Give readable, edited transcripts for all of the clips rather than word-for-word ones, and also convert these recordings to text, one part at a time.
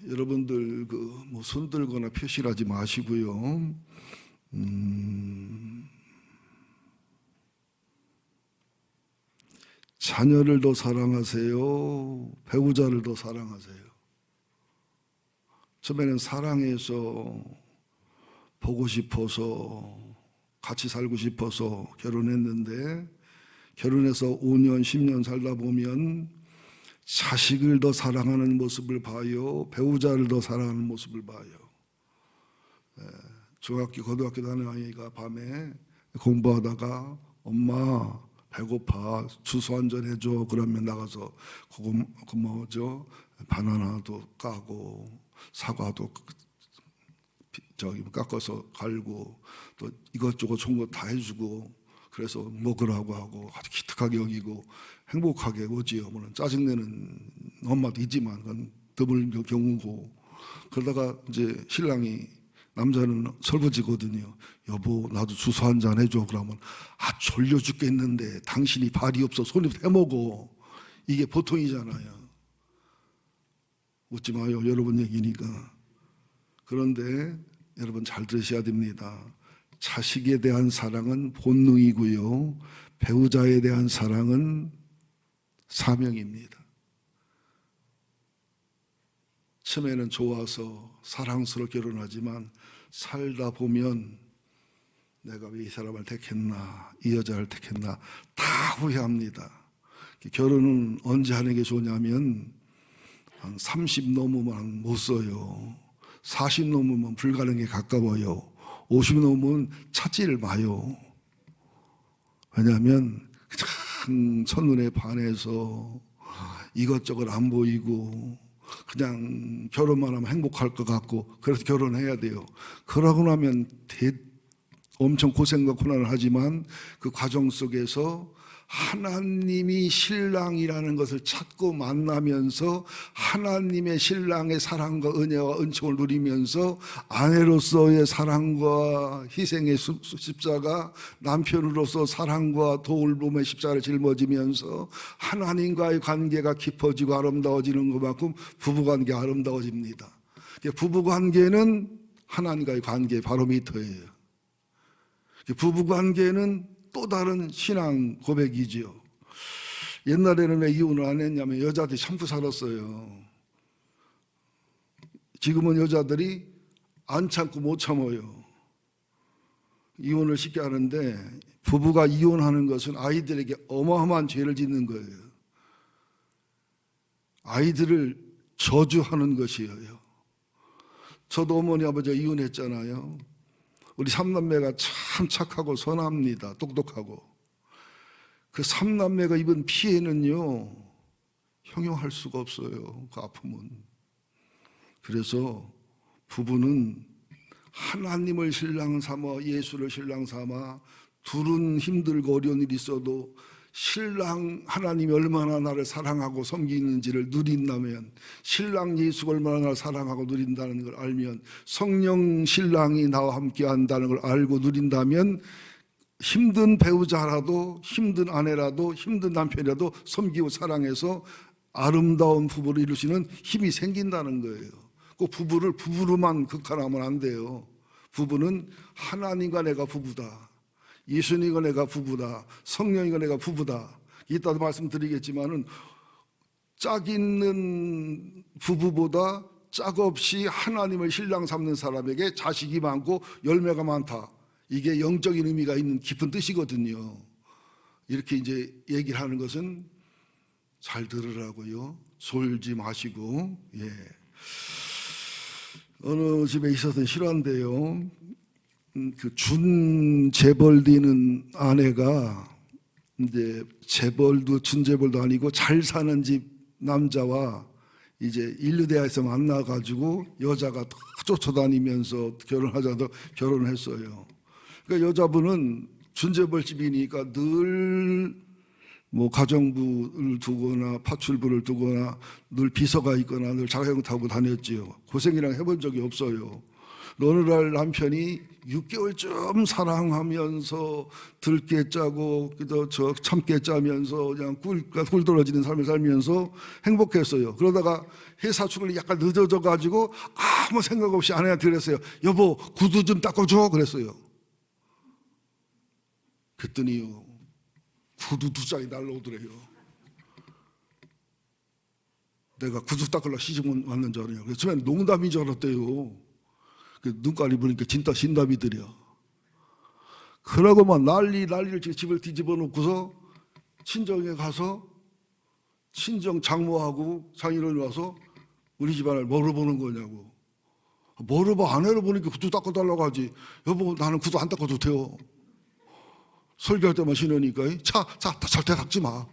여러분들 손 들거나 표시하지 마시고요. 자녀를 더 사랑하세요? 배우자를 더 사랑하세요? 처음에는 사랑해서 보고 싶어서 같이 살고 싶어서 결혼했는데 결혼해서 5년, 10년 살다 보면 자식을 더 사랑하는 모습을 봐요. 배우자를 더 사랑하는 모습을 봐요. 중학교, 고등학교 다니는 아이가 밤에 공부하다가 엄마 배고파 주스 한 잔 해줘. 그러면 나가서 바나나도 까고 사과도 깎아서 갈고 또 이것저것 좋은 거 다 해주고 그래서 먹으라고 하고 아주 기특하게 여기고 행복하게 오지요. 물론 짜증내는 엄마도 있지만 그건 드물 경우고 그러다가 이제 신랑이 남자는 설거지거든요. 여보 나도 주스 한 잔 해줘. 그러면 졸려 죽겠는데 당신이 발이 없어 손이 해먹어. 이게 보통이잖아요. 웃지 마요. 여러분 얘기니까. 그런데 여러분 잘 들으셔야 됩니다. 자식에 대한 사랑은 본능이고요. 배우자에 대한 사랑은 사명입니다. 처음에는 좋아서 사랑스럽게 결혼하지만 살다 보면 내가 왜 이 사람을 택했나, 이 여자를 택했나 다 후회합니다. 결혼은 언제 하는 게 좋냐면 한 30 넘으면 못 써요. 40 넘으면 불가능에 가까워요. 50 넘으면 찾지를 마요. 왜냐하면 그냥 첫눈에 반해서 이것저것 안 보이고 그냥 결혼만 하면 행복할 것 같고 그래서 결혼해야 돼요. 그러고 나면 엄청 고생과 고난을 하지만 그 과정 속에서 하나님이 신랑이라는 것을 찾고 만나면서 하나님의 신랑의 사랑과 은혜와 은총을 누리면서 아내로서의 사랑과 희생의 십자가, 남편으로서 사랑과 도울봄의 십자가를 짊어지면서 하나님과의 관계가 깊어지고 아름다워지는 것만큼 부부관계가 아름다워집니다. 부부관계는 하나님과의 관계 바로미터예요. 부부관계는 또 다른 신앙 고백이지요. 옛날에는 왜 이혼을 안 했냐면 여자들이 참고 살았어요. 지금은 여자들이 안 참고 못 참아요. 이혼을 쉽게 하는데 부부가 이혼하는 것은 아이들에게 어마어마한 죄를 짓는 거예요. 아이들을 저주하는 것이에요. 저도 어머니 아버지가 이혼했잖아요. 우리 삼남매가 참 착하고 선합니다. 똑똑하고. 그 삼남매가 입은 피해는요 형용할 수가 없어요. 그 아픔은. 그래서 부부는 하나님을 신랑 삼아 예수를 신랑 삼아 둘은 힘들고 어려운 일이 있어도 신랑 하나님이 얼마나 나를 사랑하고 섬기는지를 누린다면, 신랑 예수가 얼마나 나를 사랑하고 누린다는 걸 알면, 성령 신랑이 나와 함께 한다는 걸 알고 누린다면 힘든 배우자라도 힘든 아내라도 힘든 남편이라도 섬기고 사랑해서 아름다운 부부를 이루시는 힘이 생긴다는 거예요. 꼭 부부를 부부로만 극한하면 안 돼요. 부부는 하나님과 내가 부부다, 예수님과 내가 부부다, 성령이가 내가 부부다. 이따도 말씀드리겠지만은 짝 있는 부부보다 짝 없이 하나님을 신랑 삼는 사람에게 자식이 많고 열매가 많다. 이게 영적인 의미가 있는 깊은 뜻이거든요. 이렇게 이제 얘기를 하는 것은 잘 들으라고요. 졸지 마시고. 어느 집에 있었던 실화인데요. 그 준재벌되는 아내가 이제 재벌도 준재벌도 아니고 잘 사는 집 남자와 이제 인류대학에서 만나가지고 여자가 쫓아다니면서 결혼하자도 결혼했어요. 그러니까 여자분은 준재벌 집이니까 늘 뭐 가정부를 두거나 파출부를 두거나 늘 비서가 있거나 늘 자가용 타고 다녔지요. 고생이랑 해본 적이 없어요. 어느 날 남편이 6개월쯤 사랑하면서 들깨 짜고 저 참깨 짜면서 그냥 꿀 떨어지는 삶을 살면서 행복했어요. 그러다가 회사 출근이 약간 늦어져 가지고 아무 생각 없이 아내한테 그랬어요. 여보, 구두 좀 닦아줘 그랬어요. 그랬더니 구두 2장이 날라오더래요. 내가 구두 닦으려고 시집 왔는 줄 알아요. 처음엔 농담인 줄 알았대요. 눈깔이 보니까 진짜 신담이더려. 그러고만 난리를 집을 뒤집어 놓고서 친정에 가서 친정 장모하고 장인어른이 와서 우리 집안을 뭐로 보는 거냐고. 뭐로 봐? 아내를 보니까 구두 닦아달라고 하지. 여보, 나는 구두 안 닦아도 돼요. 설교할 때만 신으니까 절대 닦지 마.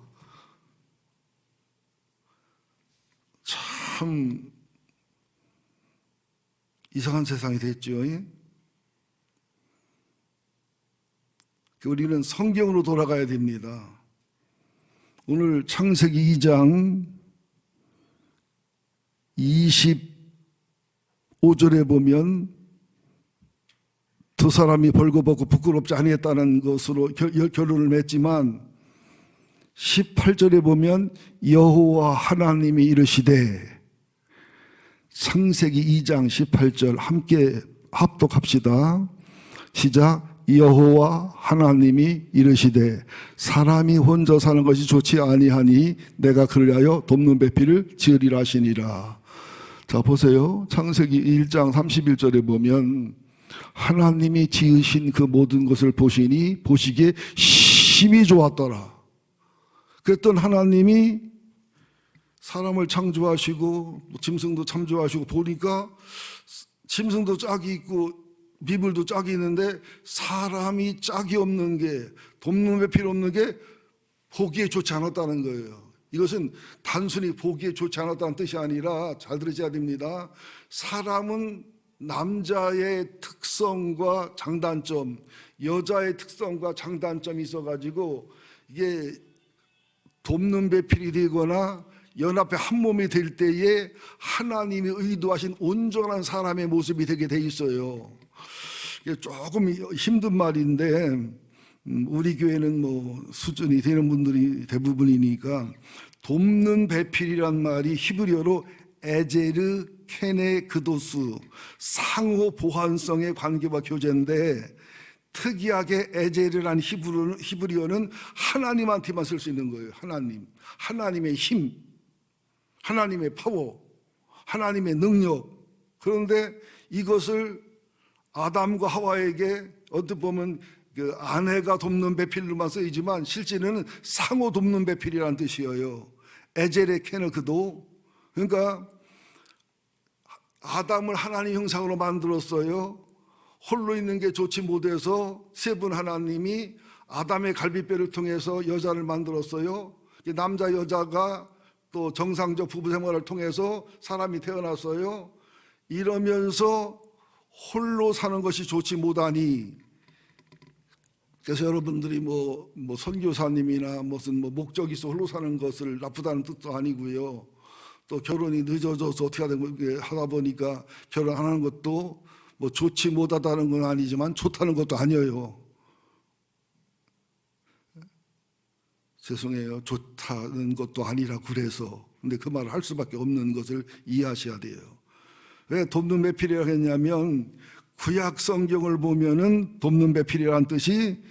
참 이상한 세상이 됐죠. 우리는 성경으로 돌아가야 됩니다. 오늘 창세기 2장 25절에 보면 두 사람이 벌거벗고 부끄럽지 아니했다는 것으로 결론을 맺지만 18절에 보면 여호와 하나님이 이르시되, 창세기 2장 18절 함께 합독합시다. 시작. 여호와 하나님이 이르시되 사람이 혼자 사는 것이 좋지 아니하니 내가 그를 위하여 돕는 배필을 지으리라 하시니라. 자, 보세요. 창세기 1장 31절에 보면 하나님이 지으신 그 모든 것을 보시기에 심히 좋았더라. 그랬던 하나님이 사람을 창조하시고 짐승도 창조하시고 보니까 짐승도 짝이 있고 미물도 짝이 있는데 사람이 짝이 없는 게, 돕는 배필 없는 게 보기에 좋지 않았다는 거예요. 이것은 단순히 보기에 좋지 않았다는 뜻이 아니라 잘 들으셔야 됩니다. 사람은 남자의 특성과 장단점, 여자의 특성과 장단점이 있어가지고 이게 돕는 배필이 되거나 연합해 한 몸이 될 때에 하나님이 의도하신 온전한 사람의 모습이 되게 돼 있어요. 조금 힘든 말인데 우리 교회는 뭐 수준이 되는 분들이 대부분이니까, 돕는 배필이란 말이 히브리어로 에제르 케네 그도스, 상호 보완성의 관계와 교제인데, 특이하게 에제르란 히브리어는 하나님한테만 쓸 수 있는 거예요. 하나님의 힘, 하나님의 파워, 하나님의 능력. 그런데 이것을 아담과 하와에게 어떻게 보면 그 아내가 돕는 배필로만 쓰이지만 실제는 상호 돕는 배필이라는 뜻이에요. 에젤의 케너그도. 그러니까 아담을 하나님 형상으로 만들었어요. 홀로 있는 게 좋지 못해서 세 분 하나님이 아담의 갈비뼈를 통해서 여자를 만들었어요. 남자 여자가 또 정상적 부부 생활을 통해서 사람이 태어났어요. 이러면서 홀로 사는 것이 좋지 못하니, 그래서 여러분들이 뭐 선교사님이나 무슨 목적이 있어 홀로 사는 것을 나쁘다는 뜻도 아니고요. 또 결혼이 늦어져서 어떻게 하다 보니까 결혼 안 하는 것도 뭐 좋지 못하다는 건 아니지만 좋다는 것도 아니에요. 죄송해요. 좋다는 것도 아니라 그래서. 근데 그 말을 할 수밖에 없는 것을 이해하셔야 돼요. 왜 돕는 배필이라고 했냐면 구약 성경을 보면은 돕는 배필이라는 뜻이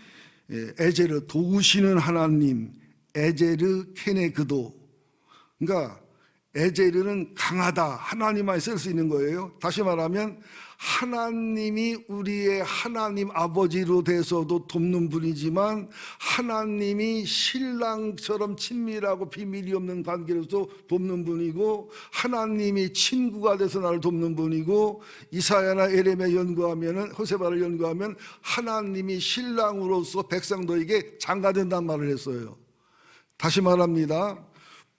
에제르, 도우시는 하나님, 에제르 케네그도. 그러니까 에제르는 강하다, 하나님만 쓸 수 있는 거예요. 다시 말하면 하나님이 우리의 하나님 아버지로 돼서도 돕는 분이지만, 하나님이 신랑처럼 친밀하고 비밀이 없는 관계로서 돕는 분이고, 하나님이 친구가 돼서 나를 돕는 분이고, 이사야나 에레미야 연구하면, 호세바를 연구하면 하나님이 신랑으로서 백성들에게 장가된다는 말을 했어요. 다시 말합니다.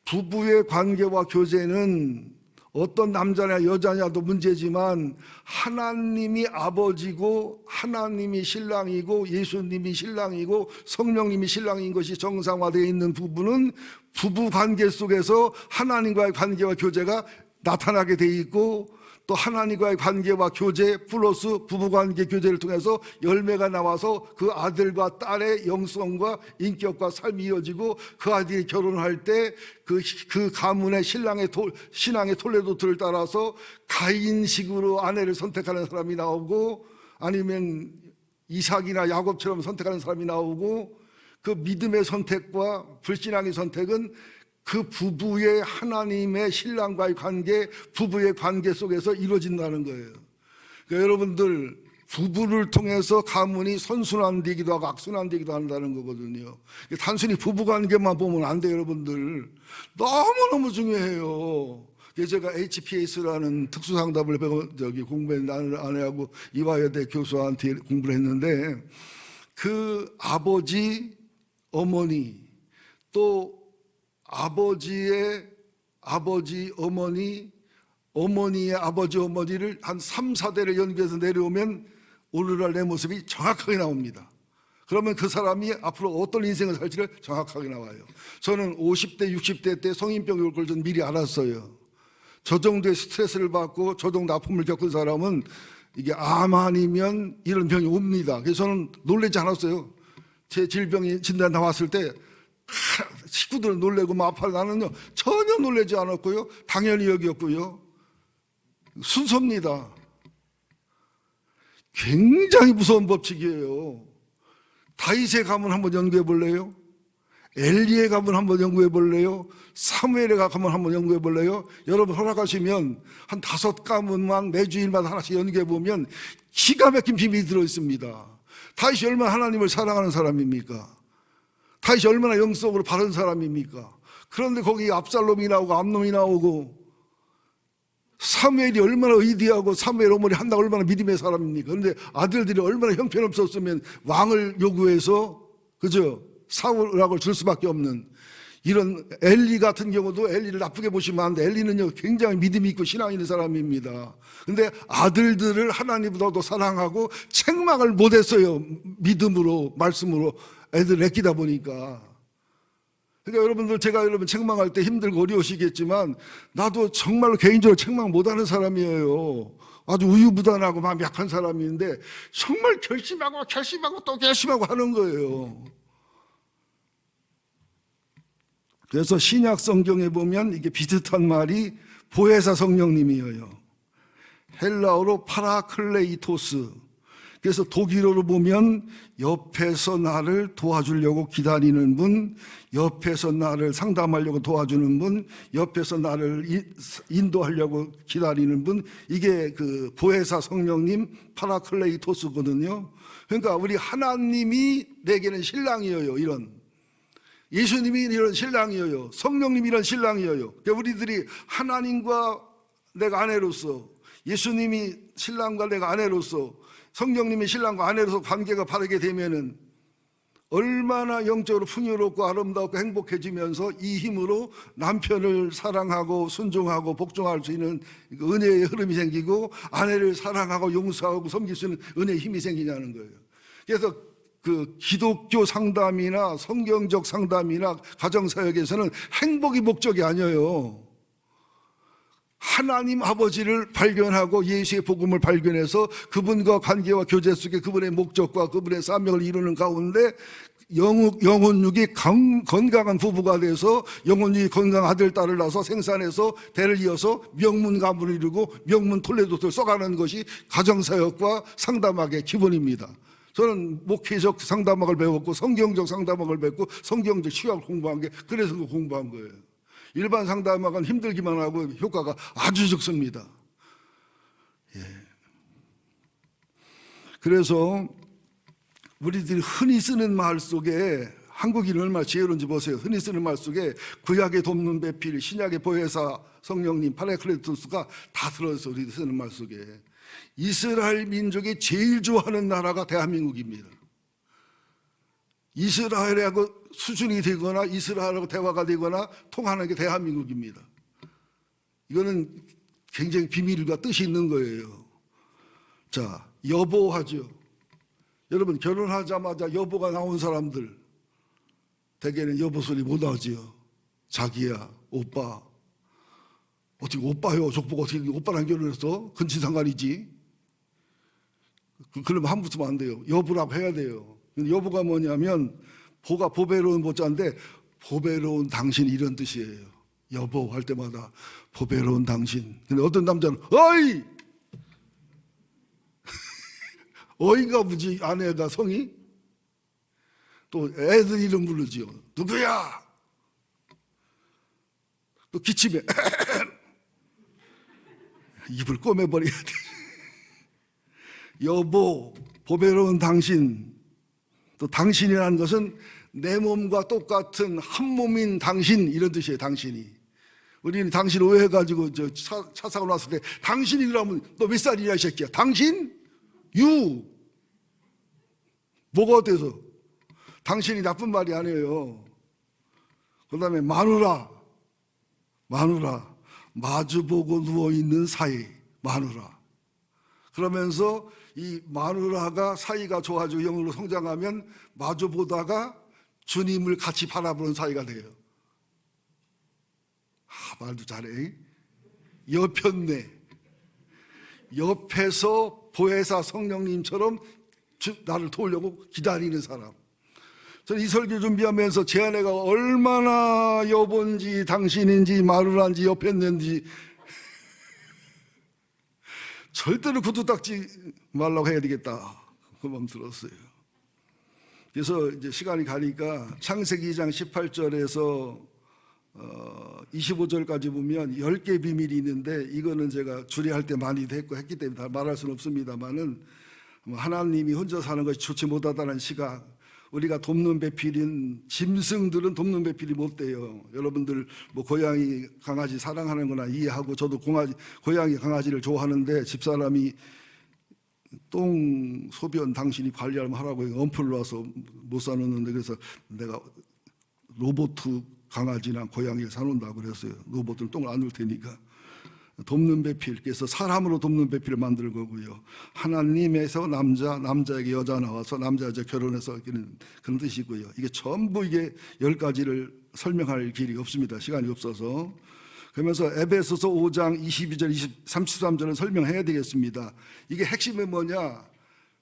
부부의 관계와 교제는 어떤 남자냐 여자냐도 문제지만 하나님이 아버지고 하나님이 신랑이고 예수님이 신랑이고 성령님이 신랑인 것이 정상화되어 있는 부부는 부부 관계 속에서 하나님과의 관계와 교제가 나타나게 돼 있고, 또 하나님과의 관계와 교제 플러스 부부관계 교제를 통해서 열매가 나와서 그 아들과 딸의 영성과 인격과 삶이 이어지고, 그 아들이 결혼할 때 그 가문의 신앙의 톨레도트를 따라서 가인식으로 아내를 선택하는 사람이 나오고, 아니면 이삭이나 야곱처럼 선택하는 사람이 나오고, 그 믿음의 선택과 불신앙의 선택은 그 부부의 하나님의 신랑과의 관계, 부부의 관계 속에서 이루어진다는 거예요. 그러니까 여러분들, 부부를 통해서 가문이 선순환되기도 하고 악순환되기도 한다는 거거든요. 단순히 부부관계만 보면 안 돼요, 여러분들. 너무너무 중요해요. 제가 HPS라는 특수상담을 공부했는데, 아내하고 이화여대 교수한테 공부를 했는데, 그 아버지, 어머니, 또 아버지의 아버지, 어머니, 어머니의 아버지, 어머니를 한 3, 4대를 연결해서 내려오면 오늘날 내 모습이 정확하게 나옵니다. 그러면 그 사람이 앞으로 어떤 인생을 살지를 정확하게 나와요. 저는 50대, 60대 때 성인병이 올 걸 전 미리 알았어요. 저 정도의 스트레스를 받고 저 정도 아픔을 겪은 사람은 이게 암 아니면 이런 병이 옵니다. 그래서 저는 놀라지 않았어요. 제 질병이 진단 나왔을 때 식구들은 놀래고 막 아파요. 나는요 전혀 놀라지 않았고요, 당연히 여겼고요. 순서입니다. 굉장히 무서운 법칙이에요. 다윗의 가문 한번 연구해 볼래요? 엘리의 가문 한번 연구해 볼래요? 사무엘의 가문 한번 연구해 볼래요? 여러분 허락하시면 한 5가문만 매주일마다 하나씩 연구해 보면 기가 막힌 비밀이 들어 있습니다. 다윗이 얼마나 하나님을 사랑하는 사람입니까? 다윗이 얼마나 영성으로 바른 사람입니까? 그런데 거기 압살롬이 나오고 암놈이 나오고, 사무엘이 얼마나 의디하고 사무엘 어머니 한나 얼마나 믿음의 사람입니까? 그런데 아들들이 얼마나 형편없었으면 왕을 요구해서, 그죠? 사울락을 줄 수밖에 없는, 이런 엘리 같은 경우도 엘리를 나쁘게 보시면 안 돼. 엘리는요 굉장히 믿음이 있고 신앙 있는 사람입니다. 근데 아들들을 하나님보다도 사랑하고 책망을 못했어요. 믿음으로, 말씀으로 애들 아끼다 보니까. 그러니까 여러분들, 제가 여러분 책망할 때 힘들고 어려우시겠지만 나도 정말로 개인적으로 책망 못하는 사람이에요. 아주 우유부단하고 마음 약한 사람인데 정말 결심하고 또 결심하고 하는 거예요. 그래서 신약 성경에 보면 이게 비슷한 말이 보혜사 성령님이에요. 헬라어로 파라클레이토스. 그래서 독일어로 보면 옆에서 나를 도와주려고 기다리는 분, 옆에서 나를 상담하려고 도와주는 분, 옆에서 나를 인도하려고 기다리는 분, 이게 그 보혜사 성령님 파라클레이토스거든요. 그러니까 우리 하나님이 내게는 신랑이에요. 이런 예수님이 이런 신랑이에요. 성령님이 이런 신랑이에요. 그러니까 우리들이 하나님과 내가 아내로서, 예수님이 신랑과 내가 아내로서, 성령님이 신랑과 아내로서 관계가 바르게 되면은 얼마나 영적으로 풍요롭고 아름답고 행복해지면서 이 힘으로 남편을 사랑하고 순종하고 복종할 수 있는 은혜의 흐름이 생기고, 아내를 사랑하고 용서하고 섬길 수 있는 은혜의 힘이 생기냐는 거예요. 그래서 그 기독교 상담이나 성경적 상담이나 가정사역에서는 행복이 목적이 아니에요. 하나님 아버지를 발견하고 예수의 복음을 발견해서 그분과 관계와 교제 속에 그분의 목적과 그분의 사명을 이루는 가운데 영혼육이 건강한 부부가 돼서 영혼육이 건강한 아들, 딸을 낳아서 생산해서 대를 이어서 명문 가문을 이루고 명문 톨레도를 써가는 것이 가정사역과 상담학의 기본입니다. 저는 목회적 상담학을 배웠고 성경적 상담학을 배웠고 성경적 치유학을 공부한 게 그래서 공부한 거예요. 일반 상담학은 힘들기만 하고 효과가 아주 적습니다. 예. 그래서 우리들이 흔히 쓰는 말 속에, 한국인이 얼마나 지혜로운지 보세요. 흔히 쓰는 말 속에 구약의 돕는 배필, 신약의 보혜사 성령님, 파라클레토스가 다 들어있어. 우리들이 쓰는 말 속에. 이스라엘 민족이 제일 좋아하는 나라가 대한민국입니다. 이스라엘하고 수준이 되거나 이스라엘하고 대화가 되거나 통하는 게 대한민국입니다. 이거는 굉장히 비밀과 뜻이 있는 거예요. 자, 여보하죠. 여러분 결혼하자마자 여보가 나온 사람들 대개는 여보 소리 못 하지요. 자기야, 오빠. 어떻게 오빠요? 족보가 어떻게 오빠랑 결혼했어? 근친상간이지. 그러면 함부 쓰면 안 돼요. 여보라고 해야 돼요. 근데 여보가 뭐냐면 보가 보배로운 보자인데 보배로운 당신 이런 뜻이에요. 여보 할 때마다 보배로운 당신. 근데 어떤 남자는 어이! 어이가 뭐지? 아내가 성이? 또 애들 이름 부르지요. 누구야? 또 기침에 입을 꼬매버려야 돼. 여보, 보배로운 당신. 또 당신이라는 것은 내 몸과 똑같은 한 몸인 당신 이런 뜻이에요. 당신이. 우리는 당신 오해해가지고 차 사고 났을 때 당신이 그러면 너 몇 살이냐 이 새끼야. 당신? 유. 뭐가 어때서? 당신이 나쁜 말이 아니에요. 그 다음에 마누라. 마주보고 누워있는 사이. 마누라. 그러면서 이 마누라가 사이가 좋아지고 영으로 성장하면 마주보다가 주님을 같이 바라보는 사이가 돼요. 말도 잘해. 옆였네. 옆에서 보혜사 성령님처럼 나를 도우려고 기다리는 사람. 저는 이 설교 준비하면서 제 아내가 얼마나 여본지 당신인지 마누라인지 옆했는지 절대로 구두 닦지 말라고 해야 되겠다 그 마음 들었어요. 그래서 이제 시간이 가니까 창세기 2장 18절에서 25절까지 보면 10개 비밀이 있는데 이거는 제가 주례할 때 많이 했기 때문에 다 말할 수는 없습니다만은 하나님이 혼자 사는 것이 좋지 못하다는 시각, 우리가 돕는 배필인 짐승들은 돕는 배필이 못 돼요. 여러분들 뭐 고양이 강아지 사랑하는 거나 이해하고 저도 고양이 강아지를 좋아하는데 집사람이 똥 소변 당신이 관리하면 하라고 엄플로 와서 못 사놓는데 그래서 내가 로봇 강아지나 고양이를 사놓는다고 그랬어요. 로봇은 똥을 안 넣을 테니까. 돕는 배필께서 사람으로 돕는 배필을 만들 거고요. 하나님에서 남자에게 여자 나와서 남자 여자 결혼해서 그런 뜻이고요. 이게 전부 이게 10가지를 설명할 길이 없습니다. 시간이 없어서. 그러면서 에베소서 5장 22절 33절은 설명해야 되겠습니다. 이게 핵심은 뭐냐?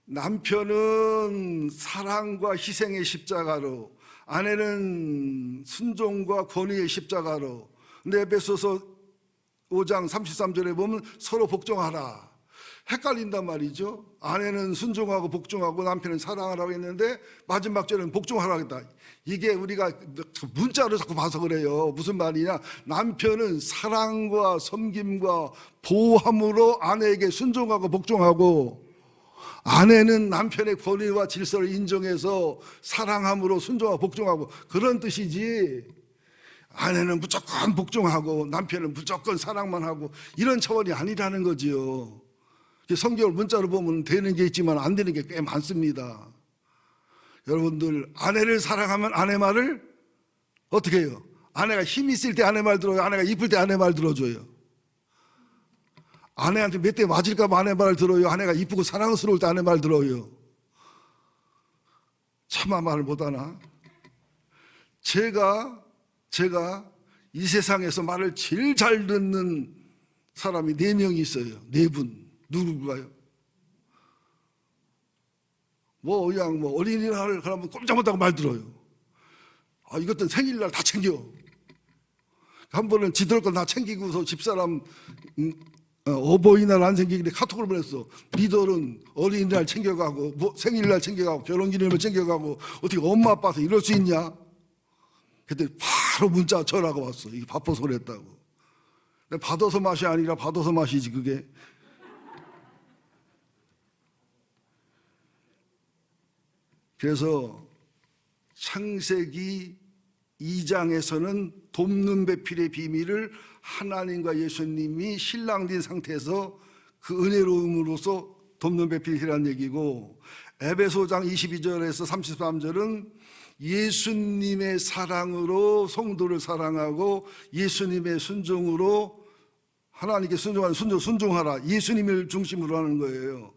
남편은 사랑과 희생의 십자가로, 아내는 순종과 권위의 십자가로. 근데 에베소서 5장 33절에 보면 서로 복종하라. 헷갈린단 말이죠. 아내는 순종하고 복종하고 남편은 사랑하라고 했는데 마지막 절은 복종하라고 했다. 이게 우리가 문자로 자꾸 봐서 그래요. 무슨 말이냐? 남편은 사랑과 섬김과 보호함으로 아내에게 순종하고 복종하고, 아내는 남편의 권위와 질서를 인정해서 사랑함으로 순종하고 복종하고, 그런 뜻이지, 아내는 무조건 복종하고 남편은 무조건 사랑만 하고 이런 차원이 아니라는 거지요. 성경을 문자로 보면 되는 게 있지만 안 되는 게 꽤 많습니다. 여러분들 아내를 사랑하면 아내 말을 어떻게 해요? 아내가 힘 있을 때 아내 말 들어요? 아내가 이쁠 때 아내 말 들어줘요? 아내한테 몇 대 맞을까 봐 아내 말 들어요? 아내가 이쁘고 사랑스러울 때 아내 말 들어요? 차마 말을 못하나? 제가 이 세상에서 말을 제일 잘 듣는 사람이 4명이 있어요. 4분. 누구가요? 그냥 어린이날 그러면 꼼짝 못하고 말 들어요. 이것들 생일날 다 챙겨. 한 번은 지들 걸 다 챙기고서 집사람 어버이날 안 챙기길래 카톡을 보냈어. 니들은 어린이날 챙겨가고 생일날 챙겨가고 결혼기념일 챙겨가고 어떻게 엄마 아빠한테 이럴 수 있냐? 그때 바로 문자 전화가 왔어. 이게 바빠서 그랬다고. 받아서 맛이 아니라 받아서 맛이지 그게. 그래서 창세기 2장에서는 돕는 배필의 비밀을 하나님과 예수님이 신랑된 상태에서 그 은혜로움으로써 돕는 배필이라는 얘기고, 에베소장 22절에서 33절은 예수님의 사랑으로 성도를 사랑하고 예수님의 순종으로 하나님께 순종하라. 예수님을 중심으로 하는 거예요.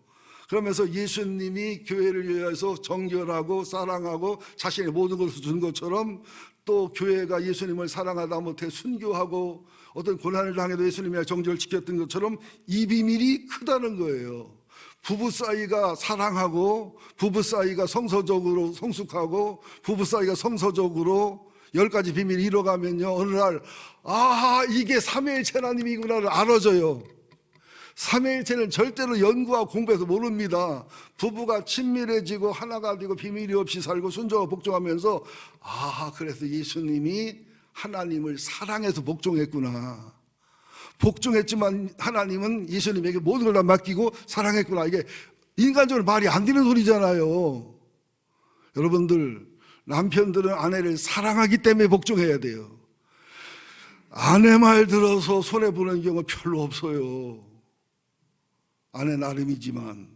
그러면서 예수님이 교회를 위해서 정결하고 사랑하고 자신의 모든 것을 준 것처럼 또 교회가 예수님을 사랑하다 못해 순교하고 어떤 고난을 당해도 예수님의 정죄를 지켰던 것처럼 이 비밀이 크다는 거예요. 부부 사이가 사랑하고 부부 사이가 성서적으로 성숙하고 부부 사이가 성서적으로 10가지 비밀이 이뤄가면요, 어느 날 이게 삼위일체 하나님이구나를 알아져요. 삼위일체는 절대로 연구하고 공부해서 모릅니다. 부부가 친밀해지고 하나가 되고 비밀이 없이 살고 순종하고 복종하면서 그래서 예수님이 하나님을 사랑해서 복종했구나. 복종했지만 하나님은 예수님에게 모든 걸 다 맡기고 사랑했구나. 이게 인간적으로 말이 안 되는 소리잖아요. 여러분들, 남편들은 아내를 사랑하기 때문에 복종해야 돼요. 아내 말 들어서 손해보는 경우 별로 없어요. 아내 나름이지만.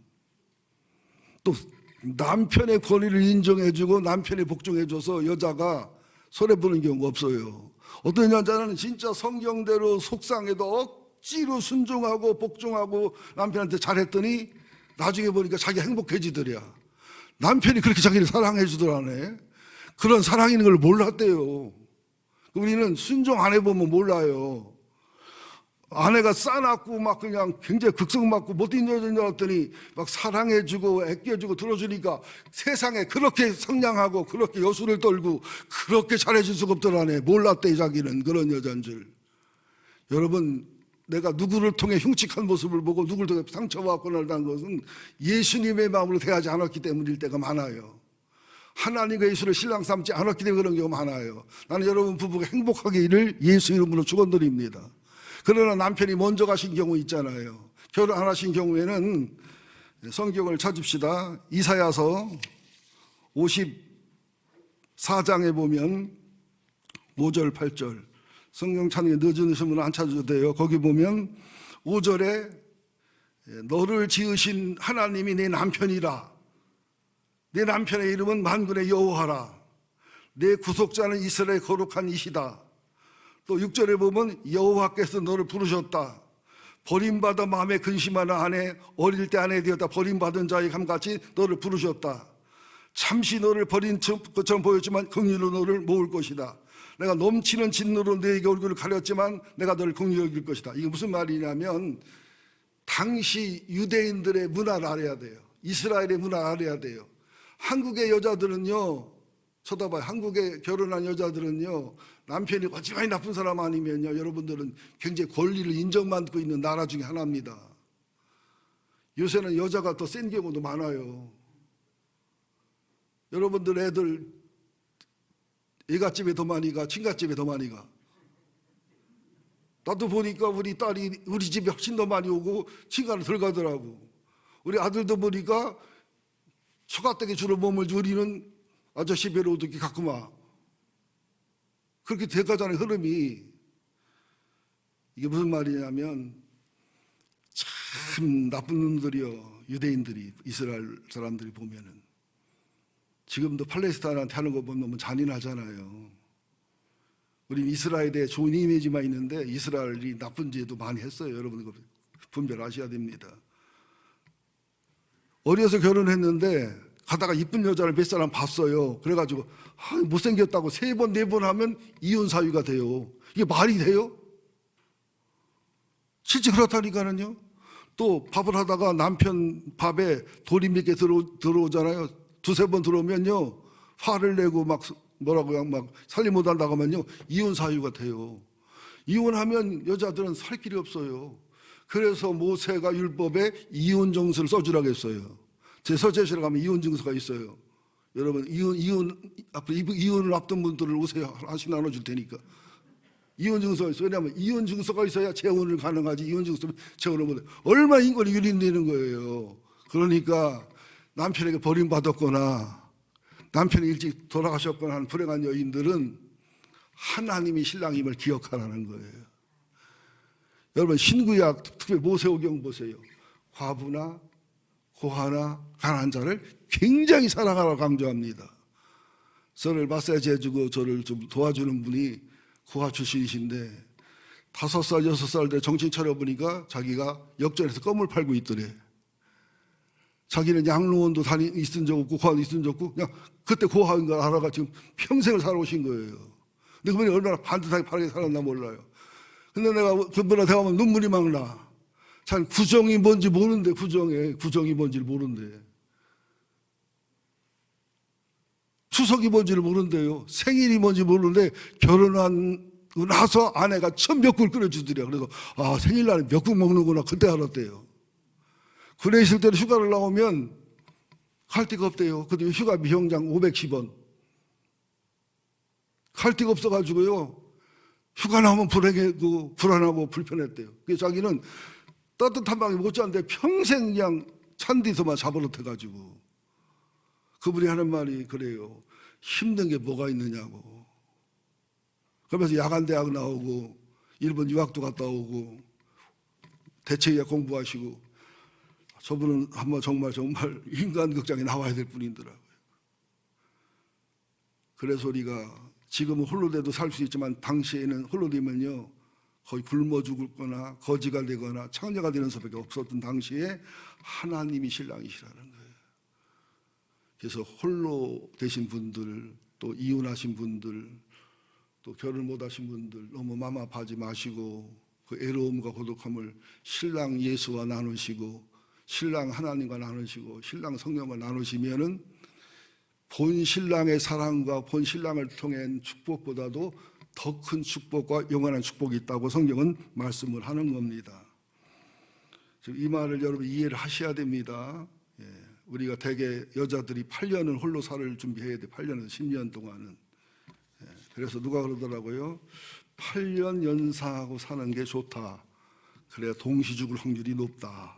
또 남편의 권위를 인정해주고 남편이 복종해줘서 여자가 손해보는 경우가 없어요. 어떤 여자는 진짜 성경대로 속상해도 억지로 순종하고 복종하고 남편한테 잘했더니 나중에 보니까 자기가 행복해지더랴. 남편이 그렇게 자기를 사랑해 주더라네. 그런 사랑이 있는 걸 몰랐대요. 우리는 순종 안 해보면 몰라요. 아내가 싸놨고 막 그냥 굉장히 극성맞고 못된 여자인 줄 알았더니 막 사랑해주고 아껴주고 들어주니까 세상에 그렇게 상냥하고 그렇게 여수를 떨고 그렇게 잘해줄 수가 없더라네. 몰랐대 자기는 그런 여자인 줄. 여러분, 내가 누구를 통해 흉측한 모습을 보고 누구를 통해 상처받고 날다는 것은 예수님의 마음으로 대하지 않았기 때문일 때가 많아요. 하나님과 예수를 신랑 삼지 않았기 때문에 그런 경우가 많아요. 나는 여러분 부부가 행복하기를 예수 이름으로 축원드립니다. 그러나 남편이 먼저 가신 경우 있잖아요. 결혼 안 하신 경우에는 성경을 찾읍시다. 이사야서 54장에 보면 5절 8절, 성경 찾는 게 늦으시면 안 찾아도 돼요. 거기 보면 5절에 너를 지으신 하나님이 내 남편이라. 내 남편의 이름은 만군의 여호와라. 내 구속자는 이스라엘의 거룩한 이시다. 또 6절에 보면 여호와께서 너를 부르셨다. 버림받아 마음에 근심하는 아내, 어릴 때 아내 되었다. 버림받은 자의 감같이 너를 부르셨다. 잠시 너를 버린 것처럼 보였지만 긍휼로 너를 모을 것이다. 내가 넘치는 진노로 너에게 얼굴을 가렸지만 내가 너를 긍휼히 여길 것이다. 이게 무슨 말이냐면 당시 유대인들의 문화를 알아야 돼요. 이스라엘의 문화를 알아야 돼요. 한국의 여자들은요, 쳐다봐요. 한국에 결혼한 여자들은요, 남편이 어찌만이 나쁜 사람 아니면요, 여러분들은 굉장히 권리를 인정받고 있는 나라 중에 하나입니다. 요새는 여자가 더 센 경우도 많아요. 여러분들 애들 애갓집에 더 많이 가, 친갓집에 더 많이 가. 나도 보니까 우리 딸이 우리 집에 훨씬 더 많이 오고 친가를 덜 가더라고. 우리 아들도 보니까 처가댁에 주로 몸을 우리는 아저씨 배로 어떻게 가꾸마. 그렇게 돼가잖아요, 흐름이. 이게 무슨 말이냐면 참 나쁜 놈들이요, 유대인들이, 이스라엘 사람들이 보면은 지금도 팔레스타인한테 하는 거 보면 너무 잔인하잖아요. 우린 이스라엘에 대해 좋은 이미지만 있는데 이스라엘이 나쁜 짓도 많이 했어요. 여러분 분별하셔야 됩니다. 어려서 결혼했는데 가다가 이쁜 여자를 몇 사람 봤어요. 그래가지고 못생겼다고 3번 4번 하면 이혼 사유가 돼요. 이게 말이 돼요? 실제 그렇다니까는요. 또 밥을 하다가 남편 밥에 돌이 몇 개 들어오잖아요. 2-3번 들어오면요, 화를 내고 막 뭐라고요, 막 살림 못한다고 하면요, 이혼 사유가 돼요. 이혼하면 여자들은 살 길이 없어요. 그래서 모세가 율법에 이혼 정서를 써주라고 했어요. 제 서재실에 가면 이혼 증서가 있어요. 여러분 이혼을 앞둔 분들을 오세요. 하나씩 나눠줄 테니까. 이혼 증서가 있어요. 왜냐하면 이혼 증서가 있어야 재혼을 가능하지. 이혼 증서 재혼을 못해. 얼마나 인권이 유린되는 거예요. 그러니까 남편에게 버림받았거나 남편이 일찍 돌아가셨거나 하는 불행한 여인들은 하나님이 신랑임을 기억하라는 거예요. 여러분 신구약 특별히 모세오경 보세요. 과부나 고아나 가난한 자를 굉장히 사랑하라고 강조합니다. 저를 마사지 해주고 저를 좀 도와주는 분이 고아 출신이신데 5살 6살 때 정신 차려보니까 자기가 역전에서 껌을 팔고 있더래. 자기는 양로원도 있은 적 없고 고아도 있은 적 없고 그냥 그때 고아인 걸 알아가 지금 평생을 살아오신 거예요. 근데 그분이 얼마나 반듯하게 바르게 살았나 몰라요. 근데 내가 그분과 대화하면 눈물이 막 나. 참 구정이 뭔지 모르는데, 구정이 뭔지를 모르는데, 추석이 뭔지를 모르는데요, 생일이 뭔지 모르는데 결혼하고 나서 아내가 첫 미역국을 끓여주더래요. 그래서 아, 생일날에 미역국 먹는구나 그때 알았대요. 군에 있을 때는 휴가를 나오면 갈 데가 없대요. 근데 휴가 비용장 510원. 갈 데가 없어가지고요, 휴가 나오면 불안하고 불편했대요. 그래서 자기는 따뜻한 방에 못 자는데 평생 그냥 찬 데서만 잡아놓대가지고. 그분이 하는 말이 그래요. 힘든 게 뭐가 있느냐고. 그러면서 야간대학 나오고 일본 유학도 갔다 오고 대체의학 공부하시고, 저분은 한번 정말 인간극장에 나와야 될 분이더라고요. 그래서 우리가 지금은 홀로 돼도 살 수 있지만 당시에는 홀로 되면요 거의 굶어 죽거나 거지가 되거나 창녀가 되는 수밖에 없었던 당시에 하나님이 신랑이시라는 거예요. 그래서 홀로 되신 분들, 또 이혼하신 분들, 또 결혼 못하신 분들 너무 마음 아파하지 마시고 그 애로움과 고독함을 신랑 예수와 나누시고 신랑 하나님과 나누시고 신랑 성령과 나누시면은 본 신랑의 사랑과 본 신랑을 통한 축복보다도 더 큰 축복과 영원한 축복이 있다고 성경은 말씀을 하는 겁니다. 이 말을 여러분 이해를 하셔야 됩니다. 우리가 대개 여자들이 8년을 홀로 살 준비해야 돼. 8년에서 10년 동안은. 그래서 누가 그러더라고요. 8년 연상하고 사는 게 좋다. 그래야 동시 죽을 확률이 높다.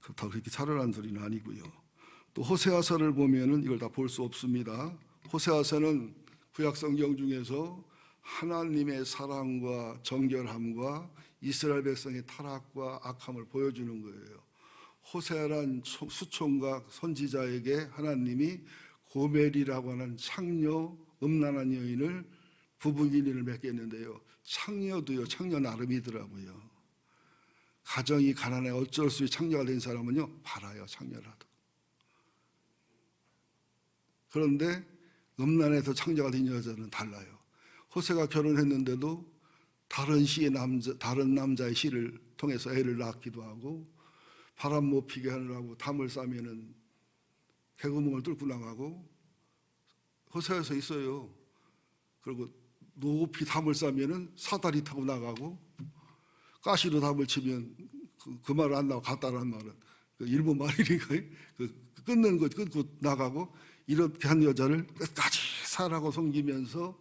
그렇다고 그렇게 살으라는 소리는 아니고요. 또 호세아서를 보면은 이걸 다 볼 수 없습니다. 호세아서는 구약 성경 중에서 하나님의 사랑과 정결함과 이스라엘 백성의 타락과 악함을 보여주는 거예요. 호세아란 수총각 선지자에게 하나님이 고멜이라고 하는 창녀, 음란한 여인을 부부인연을 맺겠는데요, 창녀도요 창녀 나름이더라고요. 가정이 가난해 어쩔 수 없이 창녀가 된 사람은요 팔아요, 창녀라도. 그런데 음란해서 창녀가 된 여자는 달라요. 호세가 결혼했는데도 다른 남자의 씨를 통해서 애를 낳기도 하고, 바람 못 피게 하느라고 담을 싸면은 개구멍을 뚫고 나가고, 호세에서 있어요. 그리고 높이 담을 싸면은 사다리 타고 나가고, 가시로 담을 치면 그 말을 안 나와. 갔다라는 말은 일본 말이니까 끊는 거 끊고 나가고, 이렇게 한 여자를 끝까지 사랑하고 섬기면서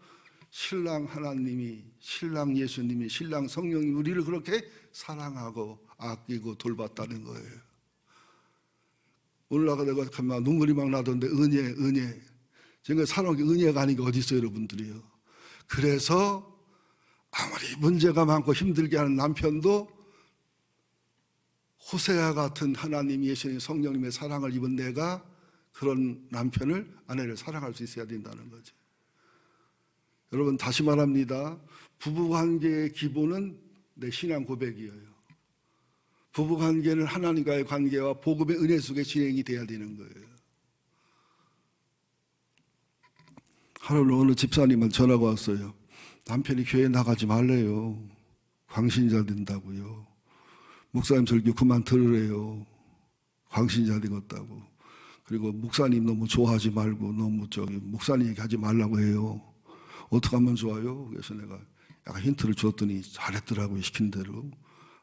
신랑 하나님이, 신랑 예수님이, 신랑 성령이 우리를 그렇게 사랑하고 아끼고 돌봤다는 거예요. 오늘 아까 내가 가만 눈물이 막 나던데, 은혜. 지금 사랑이 은혜가 아닌 게 어디 있어요, 여러분들이요. 그래서 아무리 문제가 많고 힘들게 하는 남편도 호세아 같은 하나님, 예수님, 성령님의 사랑을 입은 내가 그런 남편을, 아내를 사랑할 수 있어야 된다는 거죠. 여러분 다시 말합니다. 부부관계의 기본은 내 신앙 고백이에요. 부부관계는 하나님과의 관계와 복음의 은혜 속에 진행이 돼야 되는 거예요. 하루는 어느 집사님은 전화가 왔어요. 남편이 교회 나가지 말래요. 광신자 된다고요. 목사님 설교 그만 들으래요. 광신자 되겠다고. 그리고 목사님 너무 좋아하지 말고 너무 목사님 얘기하지 말라고 해요. 어떻게 하면 좋아요? 그래서 내가 약간 힌트를 줬더니 잘했더라고요. 시킨 대로.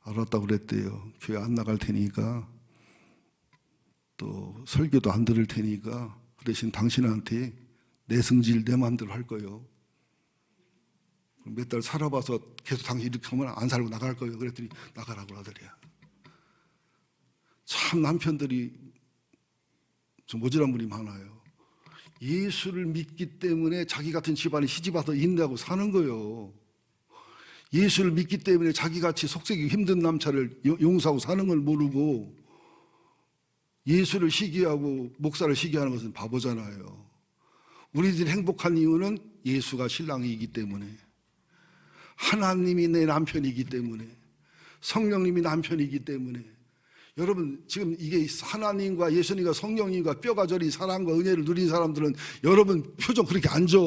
알았다고 그랬대요. 교회 안 나갈 테니까, 또 설교도 안 들을 테니까 그 대신 당신한테 내 성질 내 마음대로 할 거예요. 몇 달 살아봐서 계속 당신 이렇게 하면 안 살고 나갈 거예요. 그랬더니 나가라고 하더래요. 참 남편들이 좀 모질한 분이 많아요. 예수를 믿기 때문에 자기 같은 집안에 시집와서 인내하고 사는 거예요. 예수를 믿기 때문에 자기같이 속색이 힘든 남자를 용서하고 사는 걸 모르고 예수를 시기하고 목사를 시기하는 것은 바보잖아요. 우리들이 행복한 이유는 예수가 신랑이기 때문에, 하나님이 내 남편이기 때문에, 성령님이 남편이기 때문에, 여러분 지금 이게 하나님과 예수님과 성령님과 뼈가 저린 사랑과 은혜를 누린 사람들은 여러분 표정 그렇게 안 져.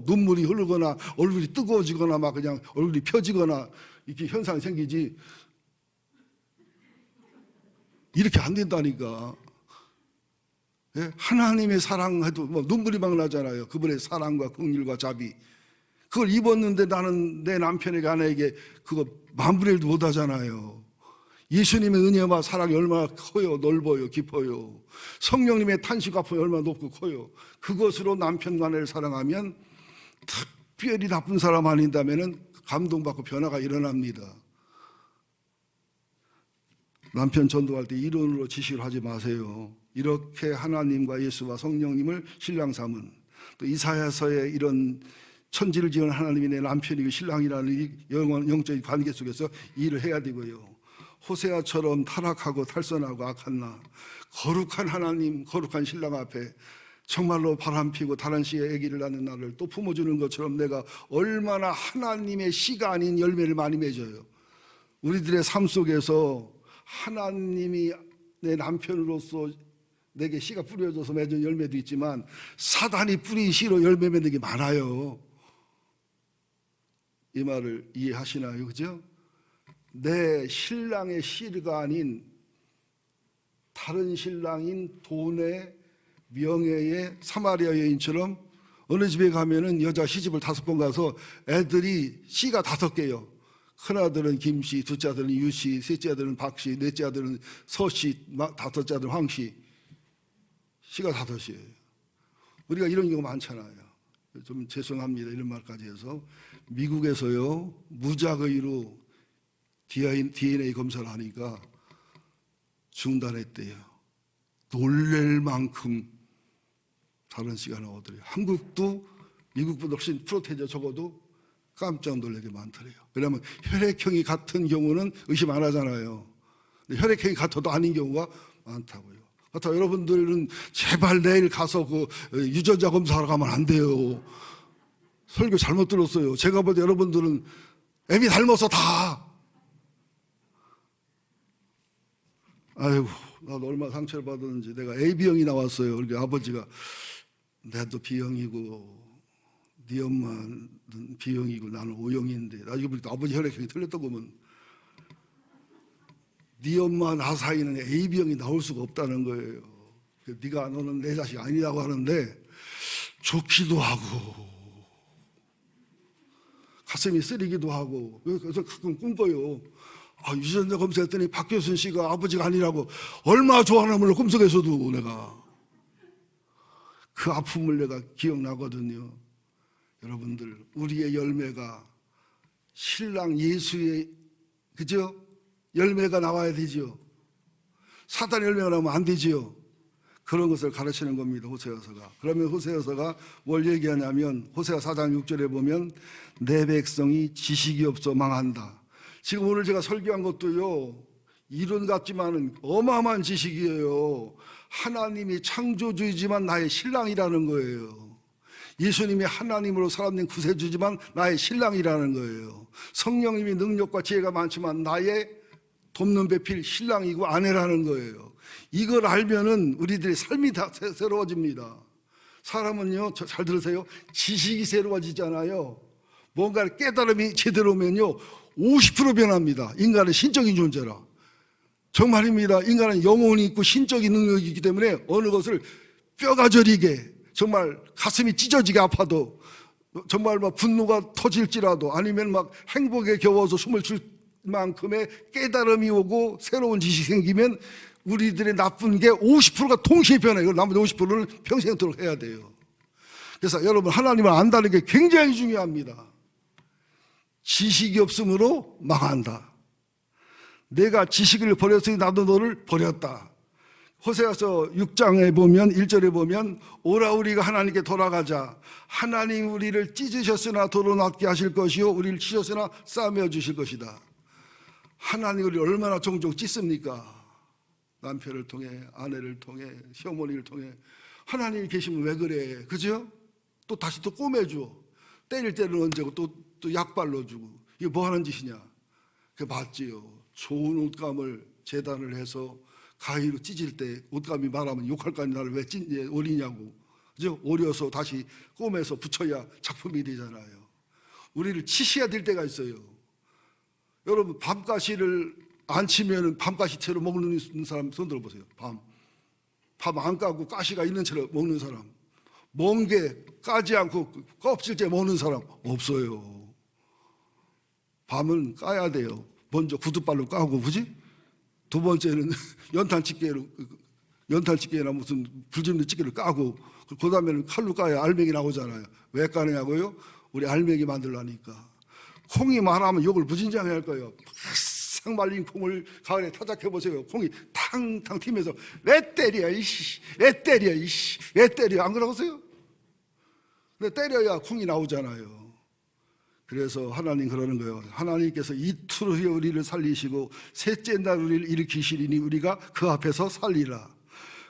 눈물이 흐르거나 얼굴이 뜨거워지거나 막 그냥 얼굴이 펴지거나 이렇게 현상이 생기지. 이렇게 안 된다니까. 예? 하나님의 사랑해도 뭐 눈물이 막 나잖아요. 그분의 사랑과 긍휼과 자비. 그걸 입었는데 나는 내 남편에게 아내에게 그거 만분의 1도 못하잖아요. 예수님의 은혜와 사랑이 얼마나 커요, 넓어요, 깊어요. 성령님의 탄식과 아픔이 얼마나 높고 커요. 그것으로 남편과 아내를 사랑하면 특별히 나쁜 사람 아닌다면 감동받고 변화가 일어납니다. 남편 전도할 때 이론으로 지식을 하지 마세요. 이렇게 하나님과 예수와 성령님을 신랑 삼은, 또 이사야서의 이런 천지를 지은 하나님이 내 남편이고 신랑이라는 이 영적인 관계 속에서 일을 해야 되고요. 호세아처럼 타락하고 탈선하고 악한 나, 거룩한 하나님, 거룩한 신랑 앞에 정말로 바람피고 다른 씨의 아기를 낳는 나를 또 품어주는 것처럼 내가 얼마나 하나님의 씨가 아닌 열매를 많이 맺어요. 우리들의 삶 속에서 하나님이 내 남편으로서 내게 씨가 뿌려져서 맺은 열매도 있지만 사단이 뿌린 씨로 열매 맺는 게 많아요. 이 말을 이해하시나요? 그죠? 내 신랑의 씨가 아닌 다른 신랑인 돈의 명예의 사마리아 여인처럼 어느 집에 가면은 여자 시집을 5번 가서 애들이 씨가 5개요. 큰아들은 김씨, 둘째 아들은 유씨, 셋째 아들은 박씨, 넷째 아들은 서씨, 다섯째 아들은 황씨. 씨가 5이에요. 우리가 이런 경우 많잖아요. 좀 죄송합니다. 이런 말까지 해서. 미국에서요, 무작위로 DNA 검사를 하니까 중단했대요. 놀랄 만큼 다른 씨가 나오더래요. 한국도 미국보다 훨씬 프로테이저 적어도 깜짝 놀라게 많더래요. 왜냐하면 혈액형이 같은 경우는 의심 안 하잖아요. 근데 혈액형이 같아도 아닌 경우가 많다고요. 그렇다고 여러분들은 제발 내일 가서 그 유전자 검사하러 가면 안 돼요. 설교 잘못 들었어요. 제가 볼 때 여러분들은 애미 닮아서 다. 아이고, 나도 얼마나 상처를 받았는지. 내가 AB형이 나왔어요. 그러니까 아버지가 나도 B형이고 네 엄마는 B형이고 나는 O형인데 나중에 보니까 아버지 혈액형이 틀렸던 거면 네 엄마 나 사이는 AB형이 나올 수가 없다는 거예요. 네가 너는 내 자식 아니라고 하는데 좋기도 하고 가슴이 쓰리기도 하고 그래서 가끔 꿈꿔요. 유전자 검사했더니 박효순 씨가 아버지가 아니라고. 얼마나 좋아하는 물론 꿈속에서도 내가 그 아픔을 내가 기억나거든요. 여러분들, 우리의 열매가 신랑 예수의, 그죠? 열매가 나와야 되지요. 사단의 열매가 나오면 안 되지요. 그런 것을 가르치는 겁니다. 호세아서가. 그러면 호세아서가 뭘 얘기하냐면 호세아 4장 6절에 보면 내 백성이 지식이 없어 망한다. 지금 오늘 제가 설교한 것도요, 이론 같지만은 어마어마한 지식이에요. 하나님이 창조주이지만 나의 신랑이라는 거예요. 예수님이 하나님으로 살아낸 구세주지만 나의 신랑이라는 거예요. 성령님이 능력과 지혜가 많지만 나의 돕는 배필 신랑이고 아내라는 거예요. 이걸 알면은 우리들의 삶이 다 새로워집니다. 사람은요, 잘 들으세요. 지식이 새로워지잖아요. 뭔가 깨달음이 제대로 오면요 50% 변합니다. 인간은 신적인 존재라. 정말입니다. 인간은 영혼이 있고 신적인 능력이 있기 때문에 어느 것을 뼈가 저리게 정말 가슴이 찢어지게 아파도 정말 막 분노가 터질지라도 아니면 막 행복에 겨워서 숨을 쉴 만큼의 깨달음이 오고 새로운 지식이 생기면 우리들의 나쁜 게 50%가 동시에 변해요. 나머지 50%는 평생토록 해야 돼요. 그래서 여러분, 하나님을 안다는 게 굉장히 중요합니다. 지식이 없으므로 망한다. 내가 지식을 버렸으니 나도 너를 버렸다. 호세아서 6장에 보면 1절에 보면 오라 우리가 하나님께 돌아가자. 하나님 우리를 찢으셨으나 도로 낫게 하실 것이요 우리를 치셨으나 싸매어 주실 것이다. 하나님 우리를 얼마나 종종 찢습니까? 남편을 통해, 아내를 통해, 시어머니를 통해. 하나님이 계시면 왜 그래? 그죠? 또 다시 또 꼬매줘. 때릴 때는 언제고 또 약 발라주고. 이게 뭐 하는 짓이냐? 그게 맞지요. 좋은 옷감을 재단을 해서 가위로 찢을 때 옷감이 말하면 욕할 거 아니야. 나를 왜 오리냐고. 그죠? 오려서 다시 꿰매서 붙여야 작품이 되잖아요. 우리를 치셔야 될 때가 있어요. 여러분, 밤가시를 안 치면 밤가시채로 먹는 사람 손 들어보세요. 밤 안 까고 가시가 있는 채로 먹는 사람, 멍게 까지 않고 껍질째 먹는 사람 없어요. 밤은 까야 돼요. 먼저 구두발로 까고, 그지? 두 번째는 연탄집게나 무슨 불집는 집게를 까고, 그 다음에는 칼로 까야 알맹이 나오잖아요. 왜 까느냐고요? 우리 알맹이 만들라니까. 콩이 말하면 욕을 무진장해 할 거예요. 바싹 말린 콩을 가을에 타작해 보세요. 콩이 탕탕 튀면서 왜 때려 이씨, 왜 때려 이씨, 왜 때려, 안 그러세요? 근데 때려야 콩이 나오잖아요. 그래서 하나님 그러는 거예요. 하나님께서 이틀 후에 우리를 살리시고 셋째 날 우리를 일으키시리니 우리가 그 앞에서 살리라.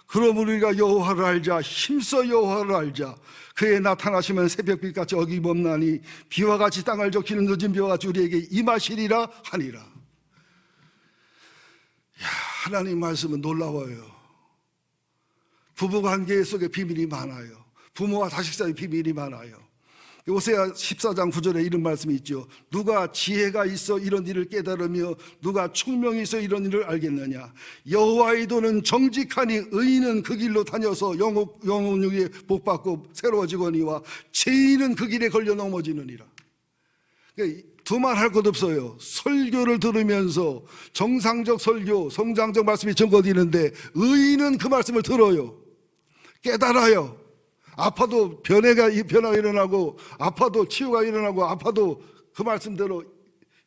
그럼 우리가 여호와를 알자. 힘써 여호와를 알자. 그의 나타나시면 새벽빛같이 어김없나니 비와 같이 땅을 적시는 늦은 비와 같이 우리에게 임하시리라 하니라. 야, 하나님 말씀은 놀라워요. 부부관계 속에 비밀이 많아요. 부모와 자식 사이에 비밀이 많아요. 호세아 14장 9절에 이런 말씀이 있죠. 누가 지혜가 있어 이런 일을 깨달으며 누가 총명이 있어 이런 일을 알겠느냐. 여호와의 도는 정직하니 의인은 그 길로 다녀서 영혼육에 복받고 새로워지거니와 죄인은 그 길에 걸려 넘어지느니라. 두말할 것 없어요. 설교를 들으면서 정상적 설교, 성장적 말씀이 전거되는데 의인은 그 말씀을 들어요. 깨달아요. 아파도 변화가 일어나고, 아파도 치유가 일어나고, 아파도 그 말씀대로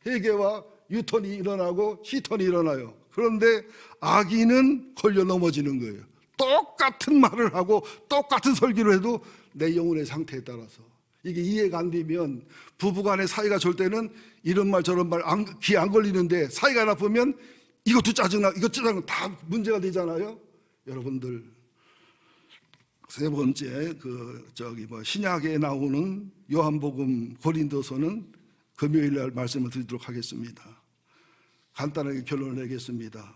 회개와 유턴이 일어나고 시턴이 일어나요. 그런데 악인은 걸려 넘어지는 거예요. 똑같은 말을 하고 똑같은 설교를 해도 내 영혼의 상태에 따라서 이게 이해가 안 되면, 부부간의 사이가 좋을 때는 이런 말 저런 말 귀에 안 걸리는데 사이가 나쁘면 이것도 짜증나, 이것 짜증나, 다 문제가 되잖아요. 여러분들, 세 번째 신약에 나오는 요한복음 고린도서는 금요일 날 말씀을 드리도록 하겠습니다. 간단하게 결론을 내겠습니다.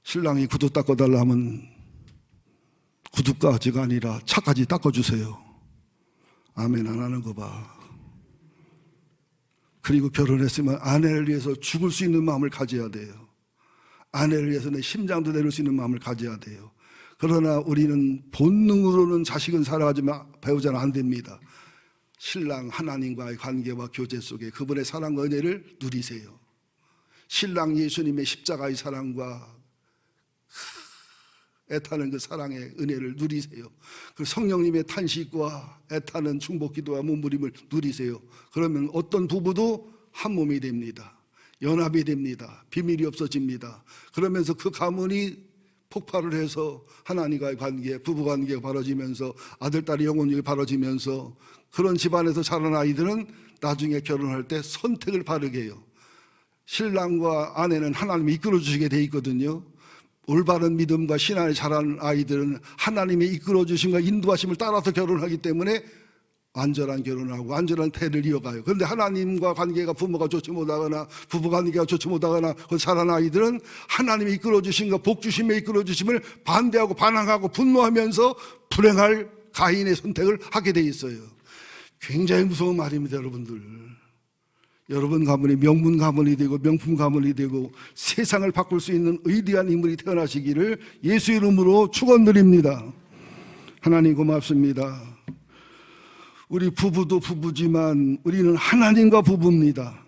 신랑이 구두 닦아달라 하면 구두까지가 아니라 차까지 닦아주세요. 아멘 안 하는 거 봐. 그리고 결혼했으면 아내를 위해서 죽을 수 있는 마음을 가져야 돼요. 아내를 위해서 내 심장도 내릴 수 있는 마음을 가져야 돼요. 그러나 우리는 본능으로는 자식은 사랑하지만 배우자는 안 됩니다. 신랑 하나님과의 관계와 교제 속에 그분의 사랑과 은혜를 누리세요. 신랑 예수님의 십자가의 사랑과 애타는 그 사랑의 은혜를 누리세요. 그 성령님의 탄식과 애타는 중보기도와 몸부림을 누리세요. 그러면 어떤 부부도 한 몸이 됩니다. 연합이 됩니다. 비밀이 없어집니다. 그러면서 그 가문이 폭발을 해서 하나님과의 관계, 부부관계가 벌어지면서 아들, 딸의 영혼이 벌어지면서 그런 집안에서 자란 아이들은 나중에 결혼할 때 선택을 바르게 해요. 신랑과 아내는 하나님이 이끌어주시게 돼 있거든요. 올바른 믿음과 신앙에 자란 아이들은 하나님의 이끌어주심과 인도하심을 따라서 결혼하기 때문에 안전한 결혼하고 안전한 태를 이어가요. 그런데 하나님과 관계가 부모가 좋지 못하거나 부부관계가 좋지 못하거나 자란 아이들은 하나님이 이끌어주신 것, 복주심에 이끌어주심을 반대하고 반항하고 분노하면서 불행할 가인의 선택을 하게 돼 있어요. 굉장히 무서운 말입니다. 여러분들, 여러분 가문이 명문 가문이 되고 명품 가문이 되고 세상을 바꿀 수 있는 위대한 인물이 태어나시기를 예수 이름으로 축원드립니다. 하나님 고맙습니다. 우리 부부도 부부지만 우리는 하나님과 부부입니다.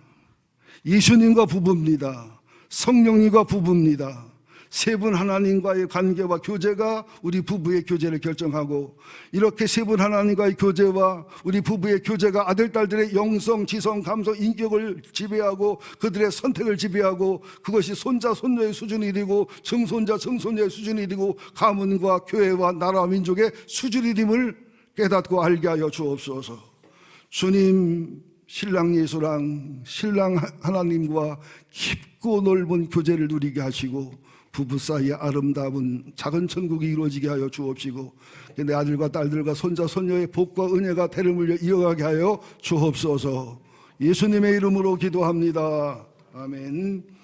예수님과 부부입니다. 성령님과 부부입니다. 세 분 하나님과의 관계와 교제가 우리 부부의 교제를 결정하고, 이렇게 세 분 하나님과의 교제와 우리 부부의 교제가 아들, 딸들의 영성, 지성, 감성, 인격을 지배하고 그들의 선택을 지배하고, 그것이 손자, 손녀의 수준이 되고 증손자, 증손녀의 수준이 되고 가문과 교회와 나라와 민족의 수준이 됨을 깨닫고 알게 하여 주옵소서. 주님, 신랑 예수랑 신랑 하나님과 깊고 넓은 교제를 누리게 하시고 부부 사이에 아름다운 작은 천국이 이루어지게 하여 주옵시고, 내 아들과 딸들과 손자 손녀의 복과 은혜가 대를 물려 이어가게 하여 주옵소서. 예수님의 이름으로 기도합니다. 아멘.